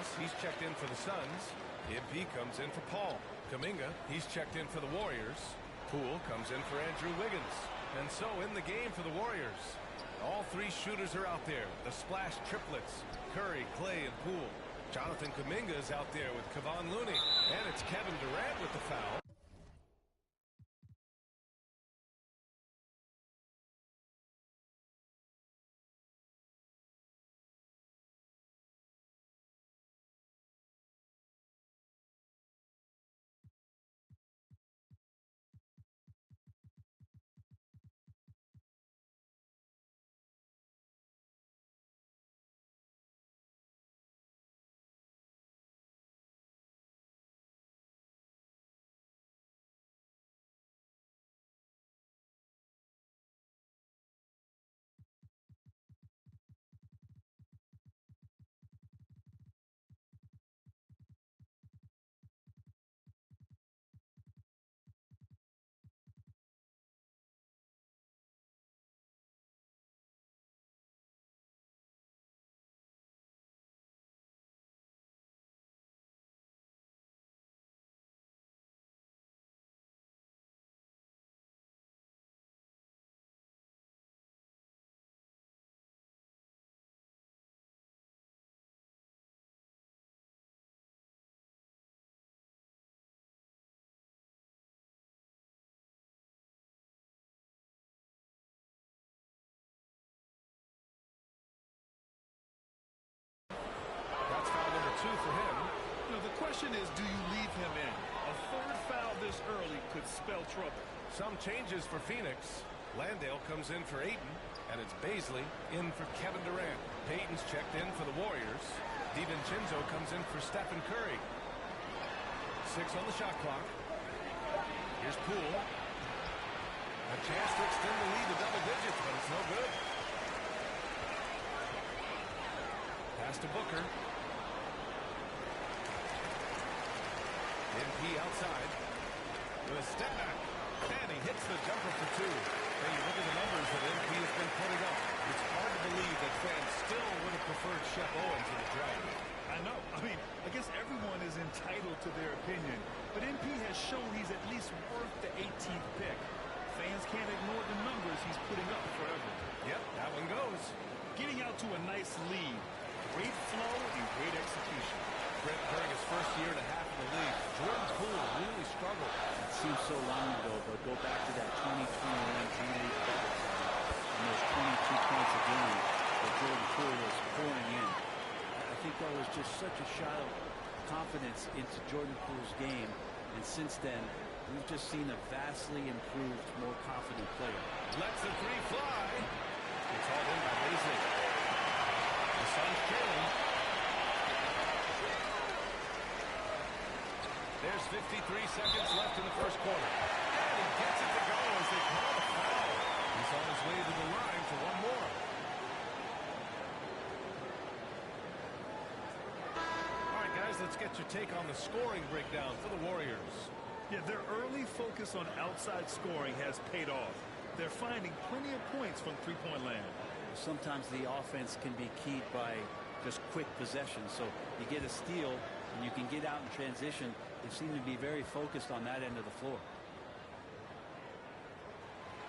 Ross, he's checked in for the Suns. MP comes in for Paul. Kuminga, he's checked in for the Warriors. Poole comes in for Andrew Wiggins. And so in the game for the Warriors. All three shooters are out there. The splash triplets. Curry, Clay, and Poole. Jonathan Kuminga is out there with Kevon Looney. And it's Kevin Durant with the foul. Two for him. You know, the question is, do you leave him in? A third foul this early could spell trouble. Some changes for Phoenix. Landale comes in for Ayton, and it's Bazley in for Kevin Durant. Payton's checked in for the Warriors. DiVincenzo comes in for Stephen Curry. 6 on the shot clock. Here's Poole. A chance to extend the lead to double digits, but it's no good. Pass to Booker. MP outside with a step back, and he hits the jumper for 2. And you look at the numbers that MP has been putting up. It's hard to believe that fans still would have preferred Shep Owens in the draft. I know. I mean, I guess everyone is entitled to their opinion, but MP has shown he's at least worth the 18th pick. Fans can't ignore the numbers he's putting up forever. Yep, that one goes. Getting out to a nice lead. Great flow and great execution. Brent during his first year and a half in the league, Jordan Poole really struggled. It seems so long ago, but go back to that 2021 G-League bubble time and those 22 points a game that Jordan Poole was pouring in. I think that was just such a shot of confidence into Jordan Poole's game, and since then, we've just seen a vastly improved, more confident player. Lets the three fly. It's all in by Bazley. The Suns trailing. There's 53 seconds left in the first quarter. And he gets it to go as they call the foul. He's on his way to the line for one more. All right, guys, let's get your take on the scoring breakdown for the Warriors. Yeah, their early focus on outside scoring has paid off. They're finding plenty of points from three-point land. Sometimes the offense can be keyed by just quick possession. So you get a steal, and you can get out in transition. They seem to be very focused on that end of the floor.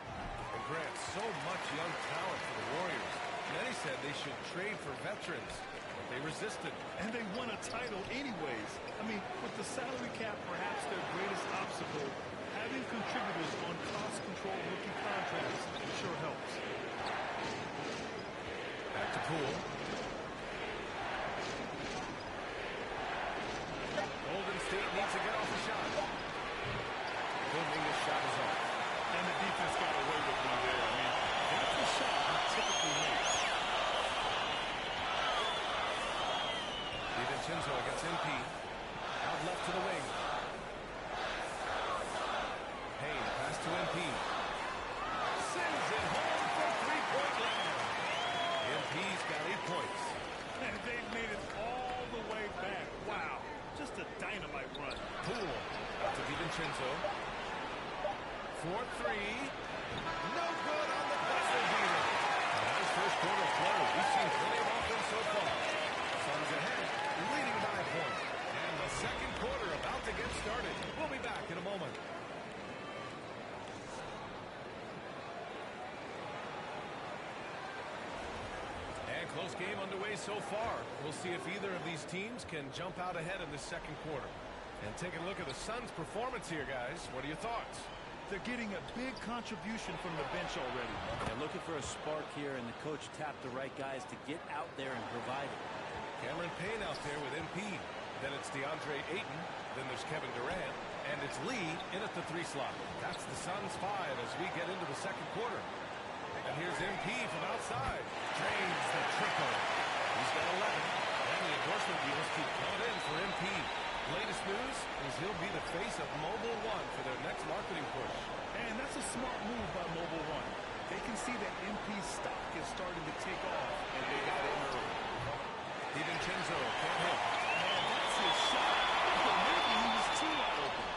And Grant, so much young talent for the Warriors. Many said they should trade for veterans, but they resisted. And they won a title anyways. I mean, with the salary cap perhaps their greatest obstacle, having contributors on cost-control rookie contracts sure helps. Back to Poole. Golden State needs to get off the shot. Kuminga's shot is off. And the defense got away with one there. I mean, that's the shot he typically makes. DiVincenzo against MP. Out left to the wing. Payne, pass to MP. Sends it home from three-point land. MP's got 8 points. And they've made it all the way back. Wow. Just a dynamite run. Poole out to DiVincenzo. 4-3. No good on the buzzer beater. Nice first quarter play. We've seen plenty of offense so far. Suns ahead, leading by Close game underway so far. We'll see if either of these teams can jump out ahead in the second quarter. And take a look at the Suns' performance here, guys. What are your thoughts? They're getting a big contribution from the bench already. They're looking for a spark here, and the coach tapped the right guys to get out there and provide it. Cameron Payne out there with MP. Then it's DeAndre Ayton. Then there's Kevin Durant. And it's Lee in at the 3 slot. That's the Suns' 5 as we get into the second quarter. And here's MP from outside. Drains the triple. He's got 11. And the endorsement deals keep coming in for MP. Latest news is he'll be the face of Mobile One for their next marketing push. And that's a smart move by Mobile One. They can see that MP's stock is starting to take off, and they got in early. DiVincenzo can't hit. Man, that's his shot. But maybe he was too wide open.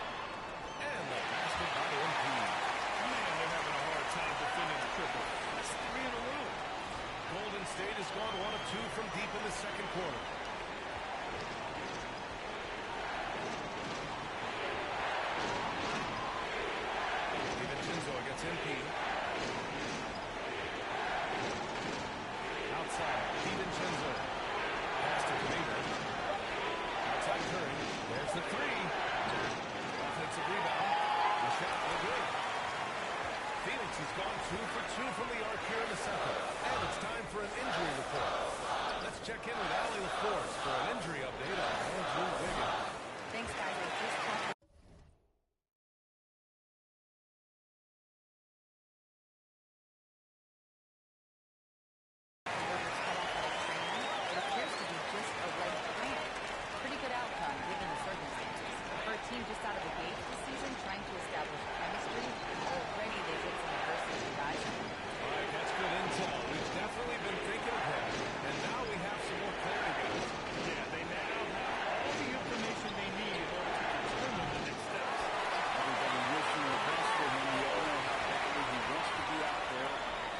And the basket by MP. Man, they're having a hard time defending the triple. That's 3 in a row. Golden State has gone 1 of 2 from deep in the second quarter. MP. Outside, DiVincenzo. Pass to Kuminga. Outside Curry. There's the 3. Offensive rebound. The shot no good. Phoenix has gone 2 for 2 from the arc here in the second. And it's time for an injury report. Let's check in with Allie LaForce for an injury update on Andrew Wiggins. Thanks, guys. I just talked. Just out of the gate this season, trying to establish chemistry. Already they did some adversity rising. All right, that's good intel. We've definitely been thinking of him. And now we have some more clarity, guys. Yeah, they now have all the information they need in order to determine the next steps. Everybody wishing the best for him. We all know how badly he wants to be out there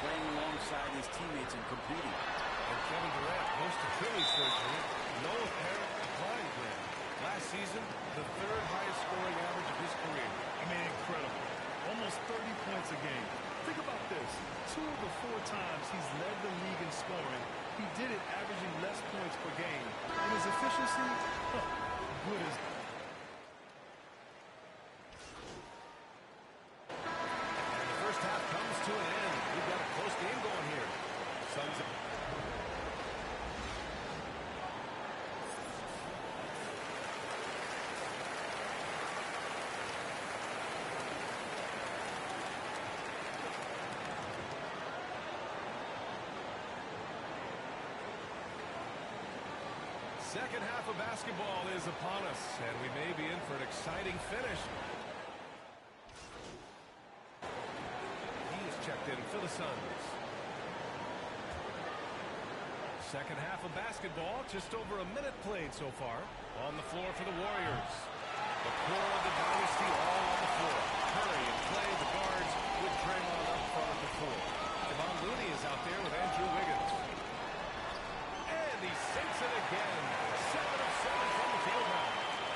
playing alongside his teammates and competing. And Kevin Durant post-Achilles surgery. No apparent decline plan. Last season, the 3rd highest scoring average of his career. I mean, incredible. Almost 30 points a game. Think about this. 2 of the 4 times he's led the league in scoring, he did it averaging less points per game. And his efficiency, good as... And the first half comes to an end. We've got a close game going here. Suns... Second half of basketball is upon us, and we may be in for an exciting finish. He is checked in for the Suns. Second half of basketball, just over a minute played so far. On the floor for the Warriors. The core of the dynasty all on the floor. Curry and Clay, the guards, with Draymond up front at the 4. Kevon Looney is out there with Andrew Wiggins. And he sinks it again. 7 of 7 from the field now.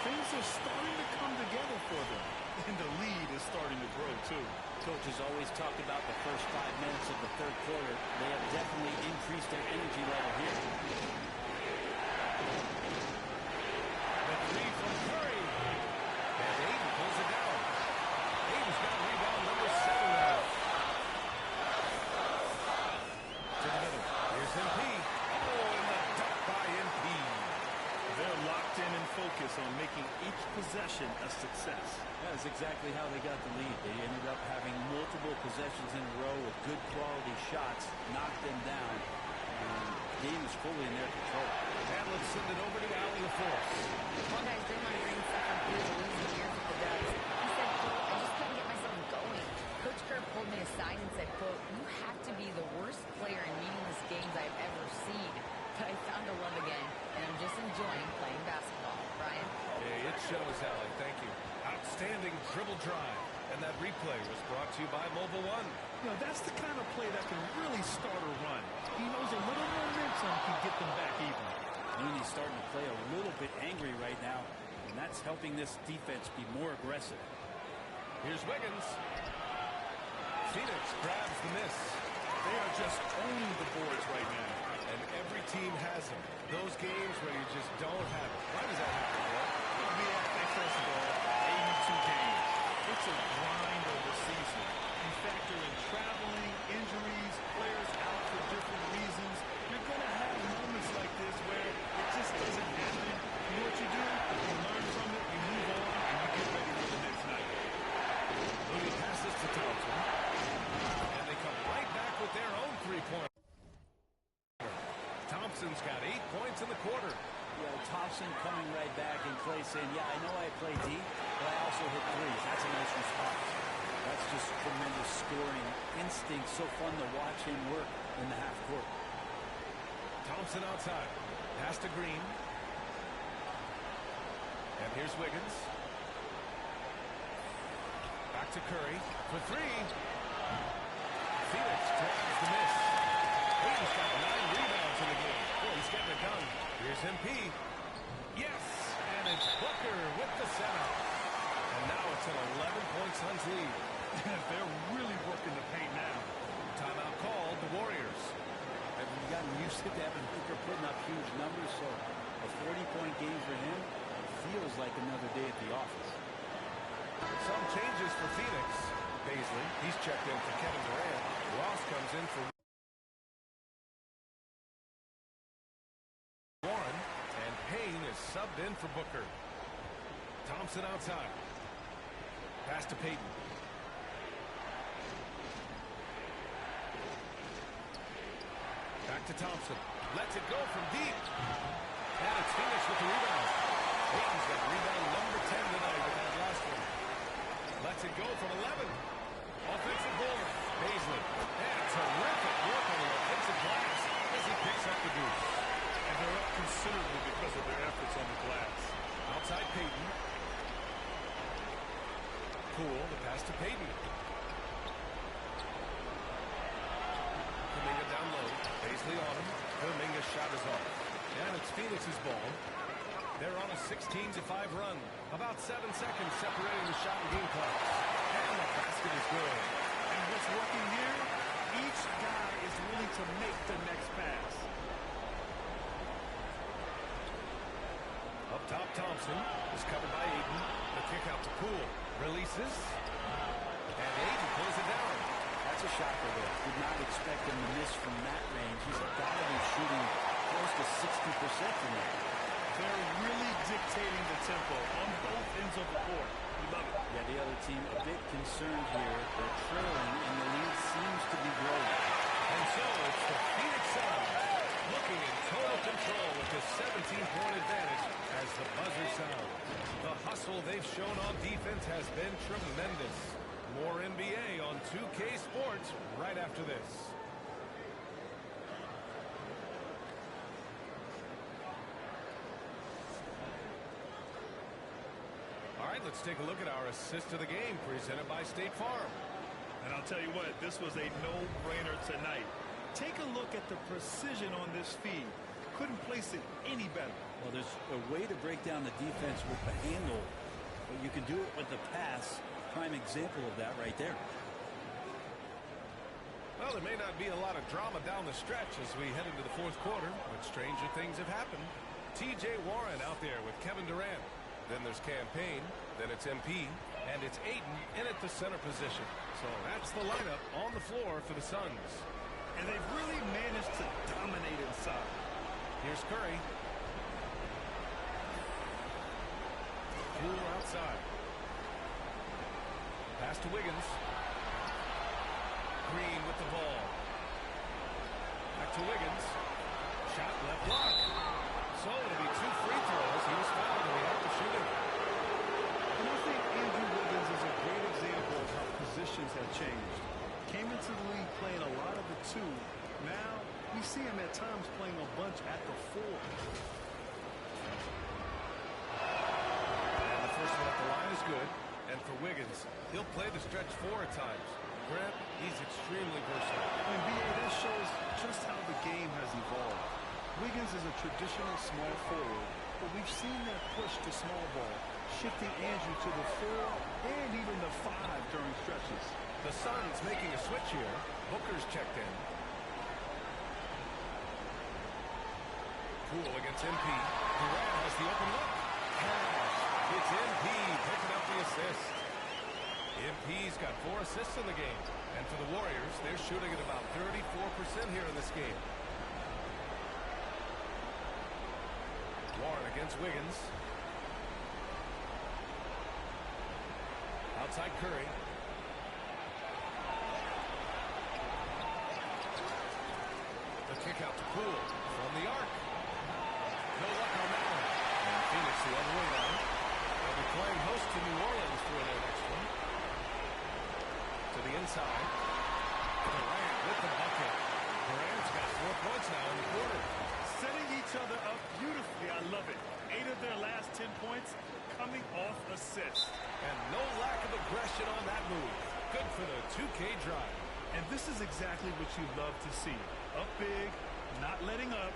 Things are starting to come together for them. And the lead is starting to grow, too. Coaches always talk about the first 5 minutes of the third quarter. They have definitely increased their energy level here. The 3 from Curry. And Ayton pulls it down. Ayton's got rebound number 7 now. To the middle. Here's MP. Oh, and the dunk by MP. They're locked in and focused on making each possession a success. That's exactly how they got the lead. They ended up having multiple possessions in a row with good quality shots, knocked them down, and the game is fully in their control. And let's send it over to Allie LaForce. Well, guys, Draymond Green suffered through the losing years with the Dubs. He said, quote, I just couldn't get myself going. Coach Kerr pulled me aside and said, quote, you have to be the worst player in meaningless games I've ever seen. But I found a love again, and I'm just enjoying playing basketball. Brian? Yeah, it shows, Allie. Thank you. Outstanding dribble drive. And that replay was brought to you by Mobile One. You know, that's the kind of play that can really start a run. He knows a little momentum can get them back even. Looney's starting to play a little bit angry right now, and that's helping this defense be more aggressive. Here's Wiggins. Phoenix grabs the miss. They are just owning the boards right now. And every team has them. Those games where you just don't have it. Why does that happen, Bill? Well, first of all, 82 games. It's a grind of the season. You factor in traveling, injuries, players out for different reasons. You're going to have moments like this where it just doesn't happen. You know what you do? You learn from it, you move on, and you get ready for the next night. Looney passes to Thompson. And they come right back with their own three-pointer. Thompson's got 8 points in the quarter. Yeah, Thompson coming right back and Clay saying, yeah, I know I play deep, but I also hit threes. That's a nice response. That's just tremendous scoring instinct. So fun to watch him work in the half court. Thompson outside. Pass to Green. And here's Wiggins. Back to Curry for three. Phoenix grabs the miss. Hayden's got 9 rebounds in the game. Boy, he's getting it done. Here's MP. Yes! And it's Booker with the setup. And now it's an 11-point Suns lead. They're really working the paint now. Timeout called, the Warriors. And we've gotten used to having Booker putting up huge numbers, so a 40-point game for him feels like another day at the office. Some changes for Phoenix. Paisley, he's checked in for Kevin Durant. Ross comes in for Warren, and Payne is subbed in for Booker. Thompson outside. Pass to Payton. Back to Thompson. Lets it go from deep. And it's Phoenix with the rebound. Payton's got rebound number 10 tonight with that last one. Lets it go from 11. Offensive board. Paisley. And terrific work on the offensive glass as he picks up the deuce. And they're up considerably because of their efforts on the glass. Outside Payton. Poole, the pass to Payton. Kuminga down low. Paisley on him. Kuminga's shot is off. And it's Phoenix's ball. They're on a 16-5 run. About 7 seconds separating the shot and game clock. And the basket is good. And what's working here? Each guy is willing to make the next pass. Up top, Thompson is covered by Ayton. The kick out to Poole. Releases. And Ayton pulls it down. That's a shocker there. Did not expect him to miss from that range. He's got to be shooting close to 60% from that. They're really dictating the tempo on both ends of the court. We love it. Yeah, the other team a bit concerned here. They're trailing, and the lead seems to be growing. And so it's the Phoenix Suns looking in total control with this 17-point advantage as the buzzer sounds. The hustle they've shown on defense has been tremendous. More NBA on 2K Sports right after this. All right, let's take a look at our assist of the game presented by State Farm. And I'll tell you what, this was a no-brainer tonight. Take a look at the precision on this feed. Couldn't place it any better. Well, there's a way to break down the defense with the handle, but you can do it with the pass. Prime example of that right there. Well, there may not be a lot of drama down the stretch as we head into the fourth quarter, but stranger things have happened. T.J. Warren out there with Kevin Durant. Then there's Campaign, then it's MP, and it's Ayton in at the center position. So that's the lineup on the floor for the Suns. And they've really managed to dominate inside. Here's Curry. Poole outside. Pass to Wiggins. Green with the ball. Back to Wiggins. Shot left block. So it'll be 2 free throws. He was fouled and we have to shoot him. And I think Andrew Wiggins is a great example of how positions have changed. Came into the league playing a lot of the 2. Now we see him at times playing a bunch at the 4. And the first one at the line is good. And for Wiggins, he'll play the stretch 4 at times. Grant, he's extremely versatile. And B.A., that shows just how the game has evolved. Wiggins is a traditional small forward, but we've seen that push to small ball, shifting Andrew to the 4 and even the 5 during stretches. The Suns making a switch here. Booker's checked in. Poole against MP. Durant has the open look. Cash. It's MP picking up the assist. MP's got 4 assists in the game. And for the Warriors, they're shooting at about 34% here in this game. Warren against Wiggins. Outside Curry. The kick out to Poole from the arc. No luck on that one. And Phoenix the other way now. They'll be playing host to New Orleans for their next one. To the inside. Durant with the bucket. Durant's got 4 points now in the quarter. Setting each other up beautifully. I love it. 8 of their last 10 points coming off assists. And no lack of aggression on that move. Good for the 2K drive. And this is exactly what you love to see. Up big, not letting up.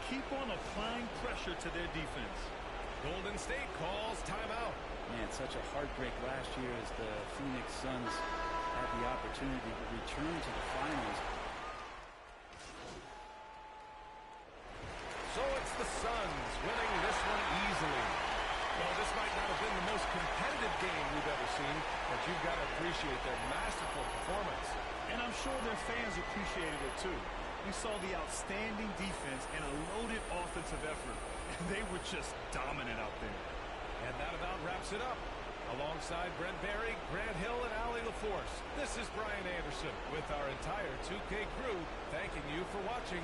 Keep on applying pressure to their defense. Golden State calls timeout. Man, such a heartbreak last year as the Phoenix Suns had the opportunity to return to the finals. So it's the Suns winning this one easily. Well, this might not have been the most competitive game we've ever seen, but you've got to appreciate their masterful performance. And I'm sure their fans appreciated it too. We saw the outstanding defense and a loaded offensive effort. And they were just dominant out there. And that about wraps it up. Alongside Brent Barry, Grant Hill, and Allie LaForce, this is Brian Anderson with our entire 2K crew thanking you for watching.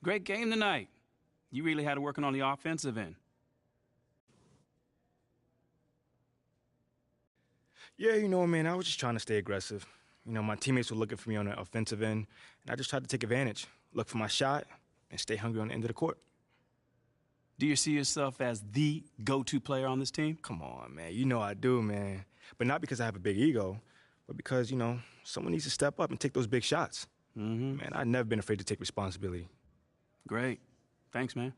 Great game tonight. You really had to work on the offensive end. Yeah, man, I was just trying to stay aggressive. My teammates were looking for me on the offensive end, and I just tried to take advantage, look for my shot, and stay hungry on the end of the court. Do you see yourself as the go-to player on this team? Come on, man. I do, man. But not because I have a big ego, but because, someone needs to step up and take those big shots. Man, I've never been afraid to take responsibility. Great. Thanks, man.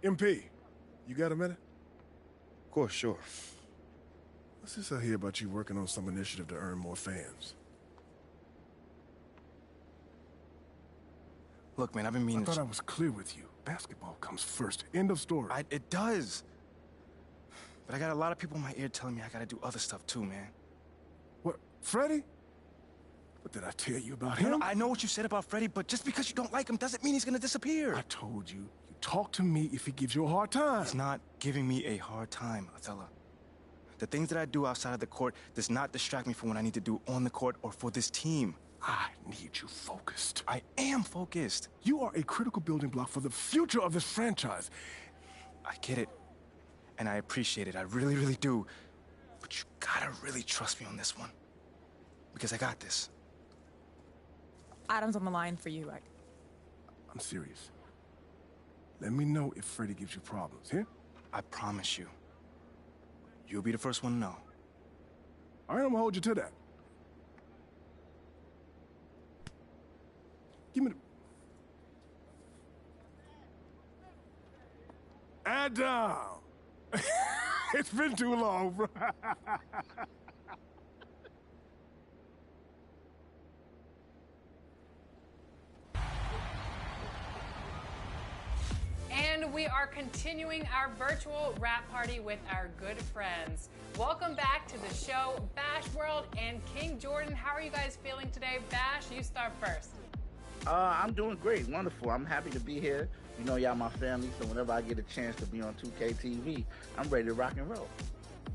MP, you got a minute? Of course, sure. What's this I hear about you working on some initiative to earn more fans? Look, man, I've been meaning I thought I was clear with you. Basketball comes first. End of story. It does. But I got a lot of people in my ear telling me I gotta do other stuff too, man. What, Freddie? What did I tell you about him? No, I know what you said about Freddie, but just because you don't like him doesn't mean he's gonna disappear. I told you, you talk to me if he gives you a hard time. He's not giving me a hard time, Othello. The things that I do outside of the court does not distract me from what I need to do on the court or for this team. I need you focused. I am focused. You are a critical building block for the future of this franchise. I get it. And I appreciate it. I really, really do. But you gotta really trust me on this one. Because I got this. Adam's on the line for you. I'm serious. Let me know if Freddie gives you problems, here? I promise you. You'll be the first one to know. All right, I'm gonna hold you to that. Give me the... Adam! It's been too long, bro. And we are continuing our virtual wrap party with our good friends. Welcome back to the show, Bash World and King Jordan. How are you guys feeling today? Bash, you start first. I'm doing great, wonderful. I'm happy to be here. You know, y'all my family, so whenever I get a chance to be on 2K TV, I'm ready to rock and roll.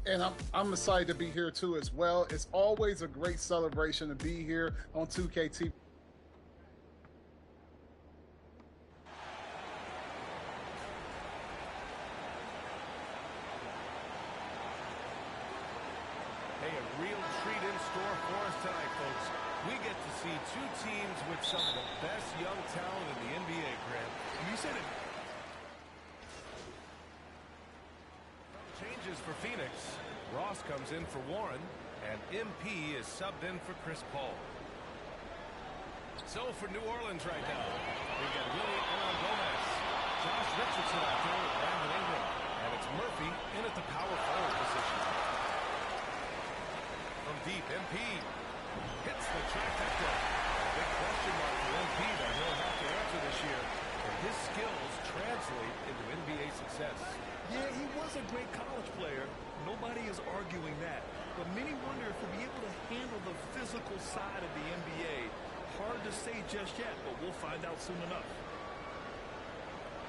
And I'm excited to be here too as well. It's always a great celebration to be here on 2K TV. Hey, a real treat in store for us tonight, folks. We get to see two teams with some of the best young talent in the NBA, Grant. You said it. Changes for Phoenix. Ross comes in for Warren, and MP is subbed in for Chris Paul. So for New Orleans right now, we've got Willie Gomez, Josh Richardson out there with Brandon Ingram, and it's Murphy in at the power forward position. From deep, MP hits the trifecta. A big question mark for MP that he'll have to answer this year. Can his skills translate into NBA success? Yeah, he was a great college player. Nobody is arguing that. But many wonder if he'll be able to handle the physical side of the NBA. Hard to say just yet, but we'll find out soon enough.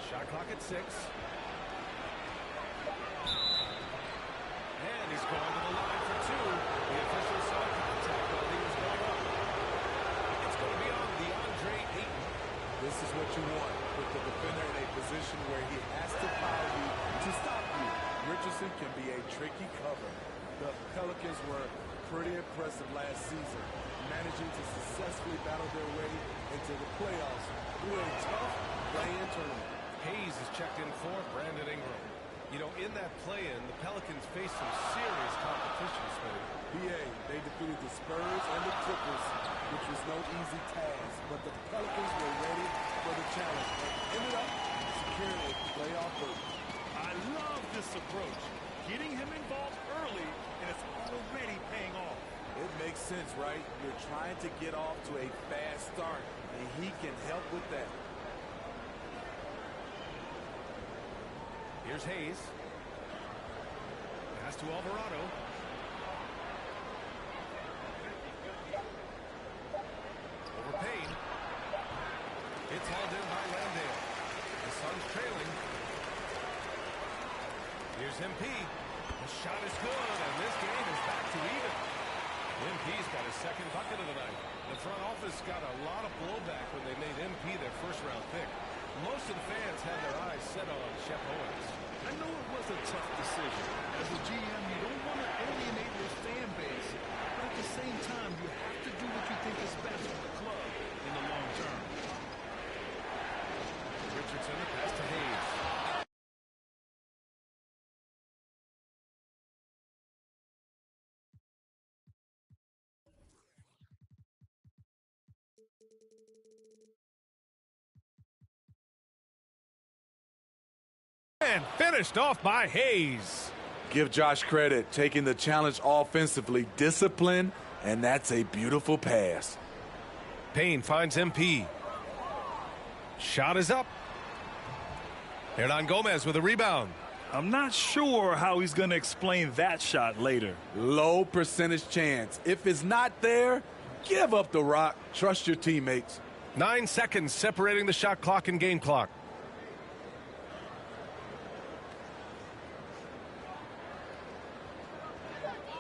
Shot clock at 6. And he's going to the line for 2. The official saw contact while he was going up. It's going to be on DeAndre Ayton. This is what you want, with the defender in a position where he has to foul you to stop you. Richardson can be a tricky cover. The Pelicans were pretty impressive last season, managing to successfully battle their way into the playoffs through a tough play-in tournament. Hayes is checked in for Brandon Ingram. You know, in that play-in, the Pelicans faced some serious competition, Smitty. PA, they defeated the Spurs and the Clippers, which was no easy task, but the Pelicans were ready for the challenge and ended up securing a playoff berth. I love this approach. Getting him involved early, and it's already paying off. It makes sense, right? You're trying to get off to a fast start, and he can help with that. Here's Hayes. Pass to Alvarado. Over Payne. It's hauled in by Landale. The Suns trailing. Here's MP. The shot is good, and this game is back to even. MP's got his second bucket of the night. The front office got a lot of blowback when they made MP their first-round pick. Most of the fans had their eyes set on Shep Owens. I know it was a tough decision. As a GM, you don't want to alienate your fan base, but at the same time, you have to do what you think is best for the club in the long term. Richardson, the pass to Hayes. And finished off by Hayes. Give Josh credit, taking the challenge offensively, discipline, and that's a beautiful pass. Payne finds MP. Shot is up. Hernan Gomez with a rebound. I'm not sure how he's going to explain that shot later. Low percentage chance. If it's not there, give up the rock. Trust your teammates. 9 seconds separating the shot clock and game clock.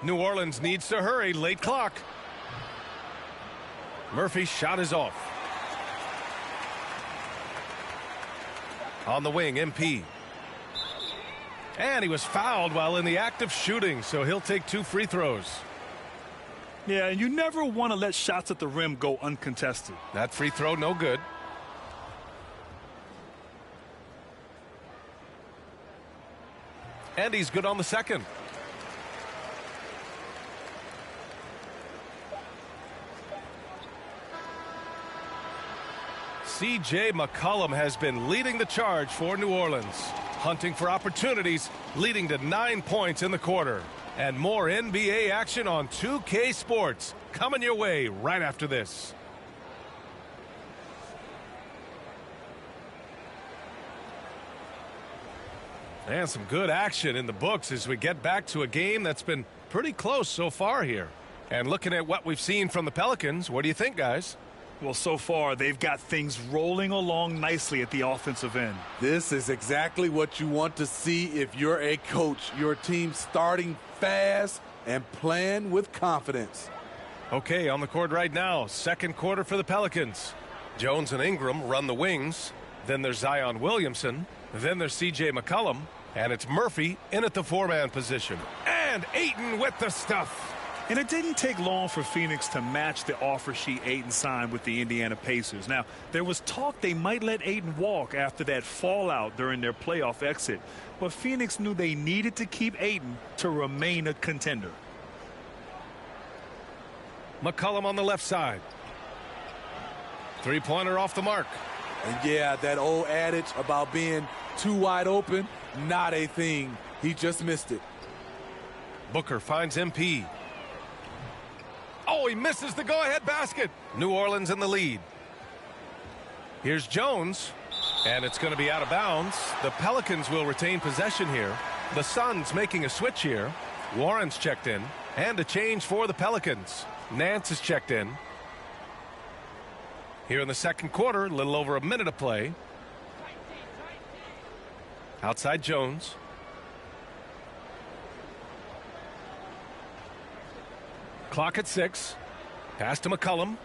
New Orleans needs to hurry. Late clock. Murphy's shot is off. On the wing, MP. And he was fouled while in the act of shooting, so he'll take 2 free throws. Yeah, and you never want to let shots at the rim go uncontested. That free throw, no good. And he's good on the second. C.J. McCollum has been leading the charge for New Orleans. Hunting for opportunities, leading to 9 points in the quarter. And more NBA action on 2K Sports coming your way right after this. And some good action in the books as we get back to a game that's been pretty close so far here. And looking at what we've seen from the Pelicans, what do you think, guys? Well, so far, they've got things rolling along nicely at the offensive end. This is exactly what you want to see if you're a coach. Your team starting fast and playing with confidence. Okay, on the court right now, second quarter for the Pelicans. Jones and Ingram run the wings. Then there's Zion Williamson. Then there's C.J. McCollum. And it's Murphy in at the 4-man position. And Ayton with the stuff. And it didn't take long for Phoenix to match the offer sheet Ayton signed with the Indiana Pacers. Now, there was talk they might let Ayton walk after that fallout during their playoff exit. But Phoenix knew they needed to keep Ayton to remain a contender. McCollum on the left side. Three-pointer off the mark. And yeah, that old adage about being too wide open, not a thing. He just missed it. Booker finds MP. Oh, he misses the go-ahead basket. New Orleans in the lead. Here's Jones. And it's going to be out of bounds. The Pelicans will retain possession here. The Suns making a switch here. Warren's checked in. And a change for the Pelicans. Nance is checked in. Here in the second quarter, a little over a minute of play. Outside Jones. Clock at 6. Pass to McCollum.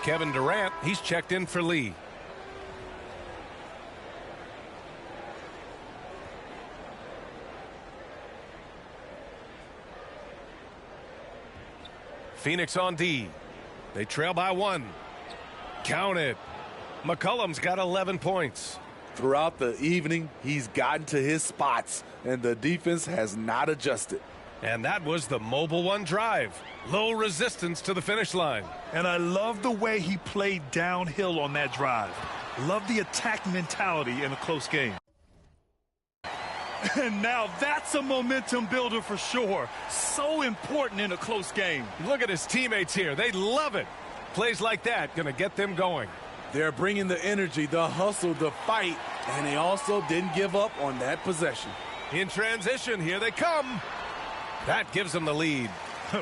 Kevin Durant, he's checked in for Lee. Phoenix on D. They trail by 1. Count it. McCollum's got 11 points. Throughout the evening, he's gotten to his spots, and the defense has not adjusted. And that was the Mobile One drive. Low resistance to the finish line. And I love the way he played downhill on that drive. Love the attack mentality in a close game. And now that's a momentum builder for sure. So important in a close game. Look at his teammates here. They love it. Plays like that going to get them going. They're bringing the energy, the hustle, the fight, and they also didn't give up on that possession. In transition, here they come. That gives them the lead.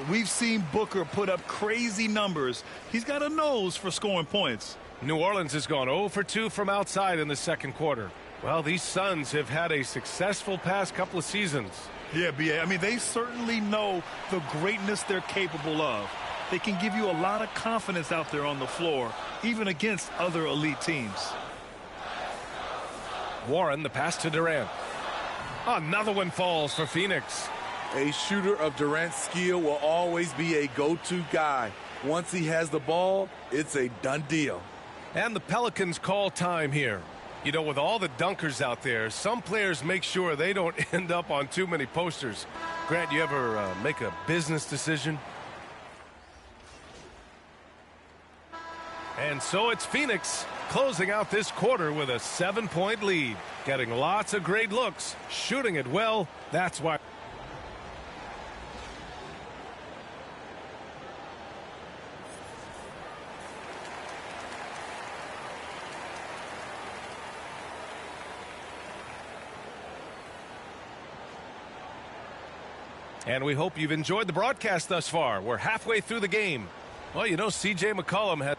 We've seen Booker put up crazy numbers. He's got a nose for scoring points. New Orleans has gone 0 for 2 from outside in the second quarter. Well, these Suns have had a successful past couple of seasons. Yeah, B.A. I mean, they certainly know the greatness they're capable of. They can give you a lot of confidence out there on the floor, even against other elite teams. Warren, the pass to Durant. Another one falls for Phoenix. A shooter of Durant's skill will always be a go-to guy. Once he has the ball, it's a done deal. And the Pelicans call time here. You know, with all the dunkers out there, some players make sure they don't end up on too many posters. Grant, you ever make a business decision? And so it's Phoenix closing out this quarter with a 7-point lead. Getting lots of great looks, shooting it well. That's why. And we hope you've enjoyed the broadcast thus far. We're halfway through the game. Well, you know, C.J. McCollum had.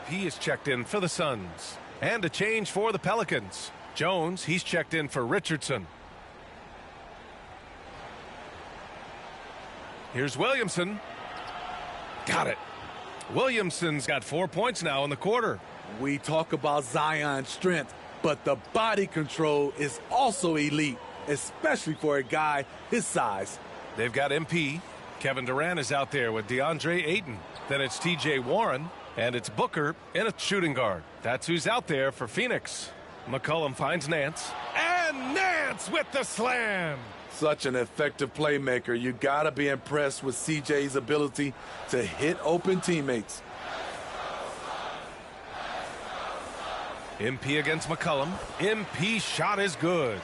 MP is checked in for the Suns. And a change for the Pelicans. Jones, he's checked in for Richardson. Here's Williamson. Got it. Williamson's got 4 points now in the quarter. We talk about Zion's strength, but the body control is also elite, especially for a guy his size. They've got MP. Kevin Durant is out there with DeAndre Ayton. Then it's T.J. Warren, and it's Booker in a shooting guard. That's who's out there for Phoenix. McCollum finds Nance, and Nance with the slam. Such an effective playmaker. You got to be impressed with CJ's ability to hit open teammates. MP against McCollum. MP shot is good.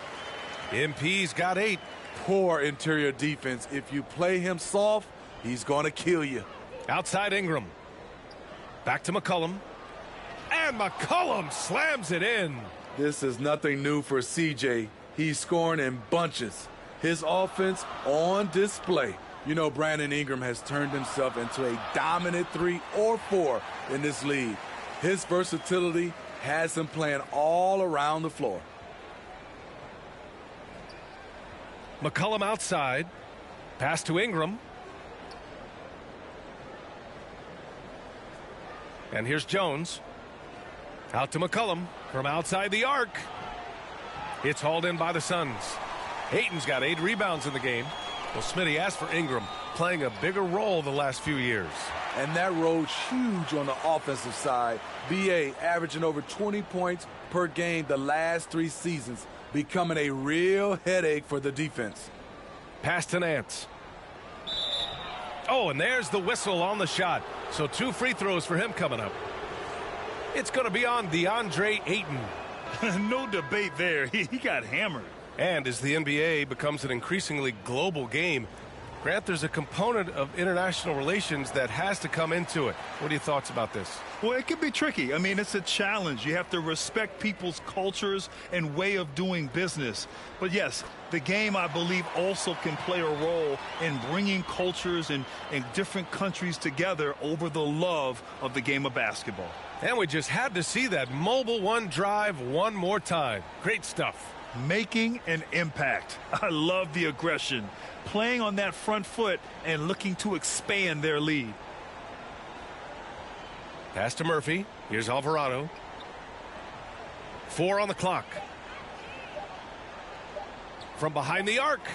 MP's got 8. Poor interior defense. If you play him soft, he's going to kill you. Outside Ingram. Back to McCollum. And McCollum slams it in. This is nothing new for CJ. He's scoring in bunches. His offense on display. You know, Brandon Ingram has turned himself into a dominant 3 or 4 in this league. His versatility has him playing all around the floor. McCollum outside. Pass to Ingram. And here's Jones. Out to McCollum from outside the arc. It's hauled in by the Suns. Ayton's got 8 rebounds in the game. Well, Smitty asked for Ingram, playing a bigger role the last few years. And that role's huge on the offensive side. BA averaging over 20 points per game the last 3 seasons, becoming a real headache for the defense. Pass to Nance. Oh, and there's the whistle on the shot. So 2 free throws for him coming up. It's going to be on DeAndre Ayton. No debate there. He got hammered. And as the NBA becomes an increasingly global game, Grant, there's a component of international relations that has to come into it. What are your thoughts about this? Well, it can be tricky. I mean, it's a challenge. You have to respect people's cultures and way of doing business. But yes, the game, I believe, also can play a role in bringing cultures and different countries together over the love of the game of basketball. And we just had to see that mobile one drive one more time. Great stuff. Making an impact. I love the aggression. Playing on that front foot and looking to expand their lead. Pass to Murphy. Here's Alvarado. 4 on the clock. From behind the arc.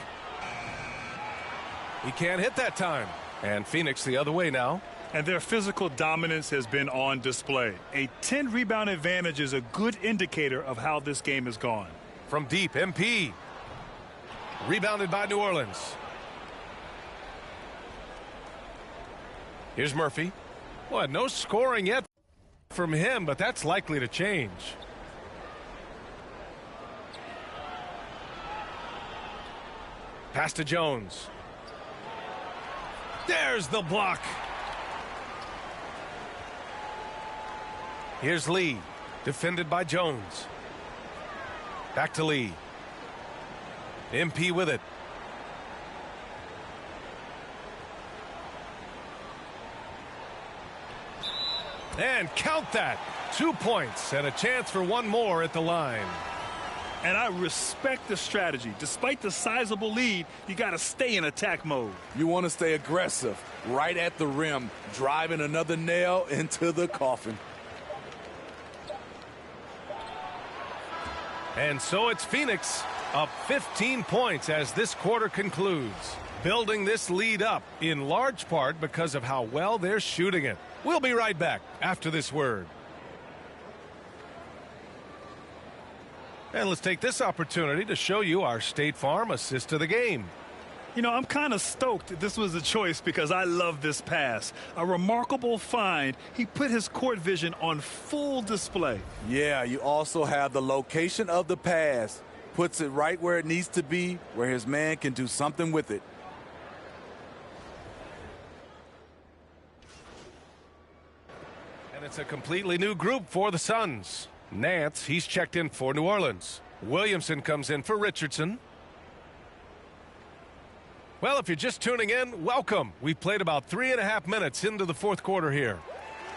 He can't hit that time. And Phoenix the other way now. And their physical dominance has been on display. A 10-rebound advantage is a good indicator of how this game has gone. From deep, MP. Rebounded by New Orleans. Here's Murphy. Well, no scoring yet from him, but that's likely to change. Pass to Jones. There's the block. Here's Lee, defended by Jones. Back to Lee. MP with it. And count that. 2 points and a chance for one more at the line. And I respect the strategy. Despite the sizable lead, you got to stay in attack mode. You want to stay aggressive, right at the rim, driving another nail into the coffin. And so it's Phoenix up 15 points as this quarter concludes, building this lead up in large part because of how well they're shooting it. We'll be right back after this word. And let's take this opportunity to show you our State Farm assist to the game. You know, I'm kind of stoked this was a choice because I love this pass. A remarkable find. He put his court vision on full display. Yeah, you also have the location of the pass. Puts it right where it needs to be, where his man can do something with it. And it's a completely new group for the Suns. Nance, he's checked in for New Orleans. Williamson comes in for Richardson. Well, if you're just tuning in, welcome. We've played about 3.5 minutes into the fourth quarter here.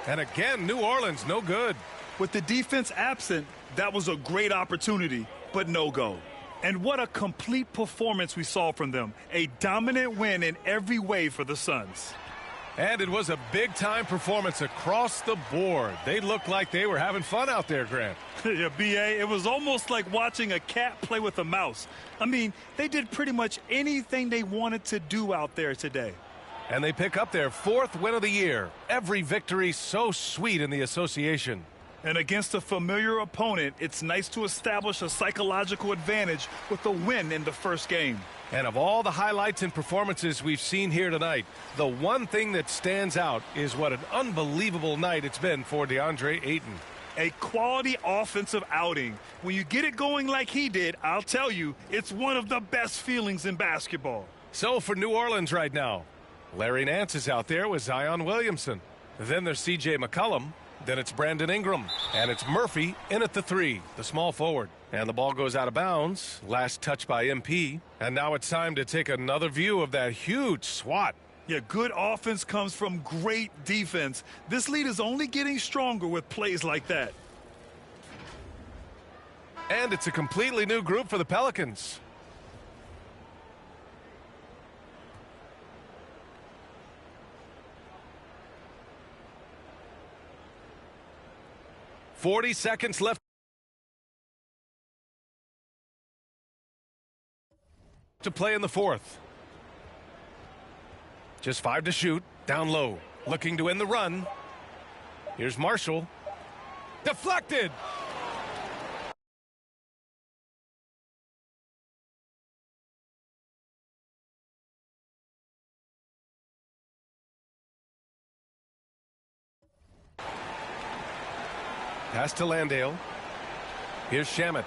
And again, New Orleans, no good. With the defense absent, that was a great opportunity, but no go. And what a complete performance we saw from them. A dominant win in every way for the Suns. And it was a big-time performance across the board. They looked like they were having fun out there, Grant. Yeah, B.A., it was almost like watching a cat play with a mouse. I mean, they did pretty much anything they wanted to do out there today. And they pick up their 4th win of the year. Every victory so sweet in the association. And against a familiar opponent, it's nice to establish a psychological advantage with a win in the first game. And of all the highlights and performances we've seen here tonight, the one thing that stands out is what an unbelievable night it's been for DeAndre Ayton. A quality offensive outing. When you get it going like he did, I'll tell you, it's one of the best feelings in basketball. So for New Orleans right now, Larry Nance is out there with Zion Williamson. Then there's C.J. McCollum. Then it's Brandon Ingram. And it's Murphy in at the 3, the small forward. And the ball goes out of bounds. Last touch by MP. And now it's time to take another view of that huge swat. Yeah, good offense comes from great defense. This lead is only getting stronger with plays like that. And it's a completely new group for the Pelicans. "40 seconds left to play in the fourth. Just 5 to shoot. Down low. Looking to end the run. Here's Marshall. Deflected. Pass to Landale. Here's Shamet.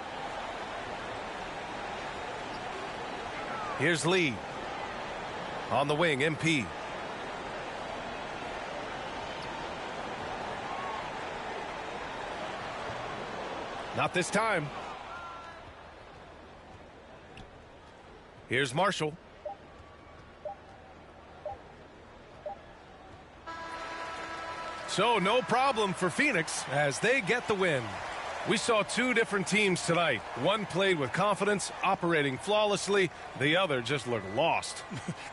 Here's Lee. On the wing, MP. Not this time. Here's Marshall. So no problem for Phoenix as they get the win. We saw 2 different teams tonight. One played with confidence, operating flawlessly. The other just looked lost.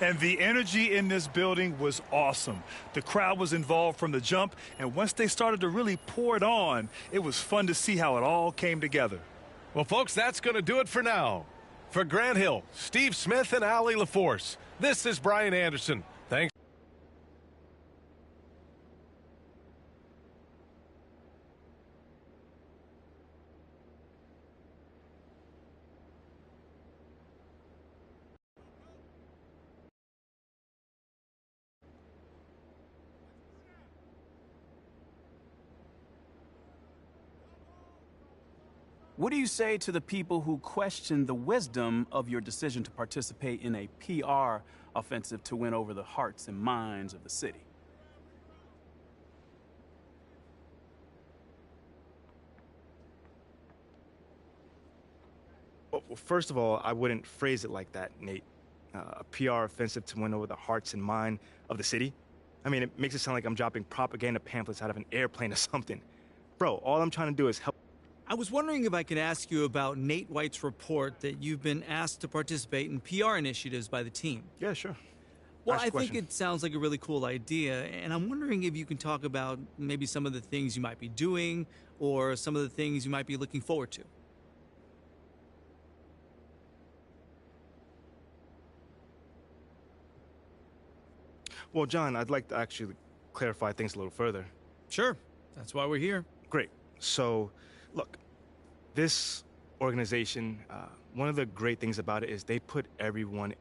And the energy in this building was awesome. The crowd was involved from the jump, and once they started to really pour it on, it was fun to see how it all came together. Well, folks, that's going to do it for now. For Grant Hill, Steve Smith, and Allie LaForce, this is Brian Anderson. Thanks. What do you say to the people who question the wisdom of your decision to participate in a PR offensive to win over the hearts and minds of the city? Well, first of all, I wouldn't phrase it like that, Nate. A PR offensive to win over the hearts and mind of the city? I mean, it makes it sound like I'm dropping propaganda pamphlets out of an airplane or something. Bro, all I'm trying to do is help. I was wondering if I could ask you about Nate White's report that you've been asked to participate in PR initiatives by the team. Yeah, sure. Well, I think it sounds like a really cool idea, and I'm wondering if you can talk about maybe some of the things you might be doing or some of the things you might be looking forward to. Well, John, I'd like to actually clarify things a little further. Sure. That's why we're here. Great. So, look, this organization, one of the great things about it is they put everyone